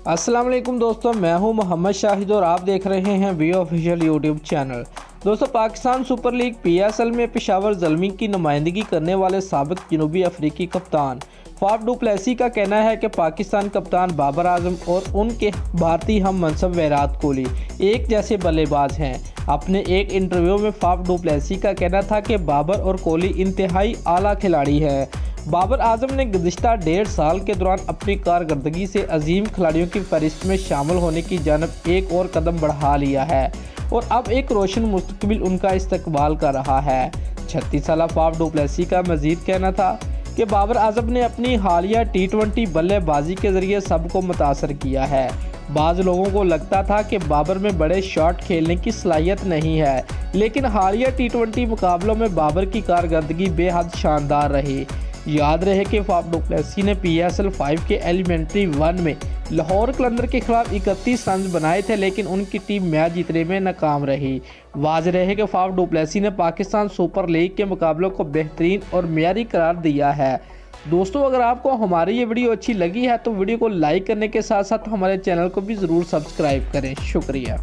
अस्सलाम वालेकुम दोस्तों, मैं हूं मोहम्मद शाहिद और आप देख रहे हैं वी ऑफिशियल यूट्यूब चैनल। दोस्तों, पाकिस्तान सुपर लीग PSL में पेशावर ज़ल्मी की नुमाइंदगी करने वाले साबिक जनूबी अफ्रीकी कप्तान फाफ डू प्लेसी का कहना है कि पाकिस्तान कप्तान बाबर आजम और उनके भारतीय हम मनसब विराट कोहली एक जैसे बल्लेबाज हैं। अपने एक इंटरव्यू में फाफ डू प्लेसी का कहना था कि बाबर और कोहली इंतहाई आला खिलाड़ी हैं। बाबर आजम ने गुज़िश्ता 1.5 साल के दौरान अपनी कारकर्दगी से अजीम खिलाड़ियों की फहरिस्त में शामिल होने की जानब एक और कदम बढ़ा लिया है और अब एक रोशन मुस्तकबिल उनका इस्तकबाल कर रहा है। 36 साला फाफ डू प्लेसी का मजीद कहना था कि बाबर आजम ने अपनी हालिया T20 बल्लेबाजी के ज़रिए सबको मुतासर किया है। बाज़ लोगों को लगता था कि बाबर में बड़े शॉट खेलने की सलाहियत नहीं है, लेकिन हालिया T20 मुकाबलों में बाबर की कारकर्दगी बेहद शानदार रही। याद रहे कि फाफ डू प्लेसी ने PSL 5 के एलिमेंट्री 1 में लाहौर कलंदर के खिलाफ 31 रन बनाए थे, लेकिन उनकी टीम मैच जीतने में नाकाम रही। वाज़ रहे कि फाफ डू प्लेसी ने पाकिस्तान सुपर लीग के मुकाबलों को बेहतरीन और मेयारी करार दिया है। दोस्तों, अगर आपको हमारी ये वीडियो अच्छी लगी है तो वीडियो को लाइक करने के साथ साथ हमारे चैनल को भी ज़रूर सब्सक्राइब करें। शुक्रिया।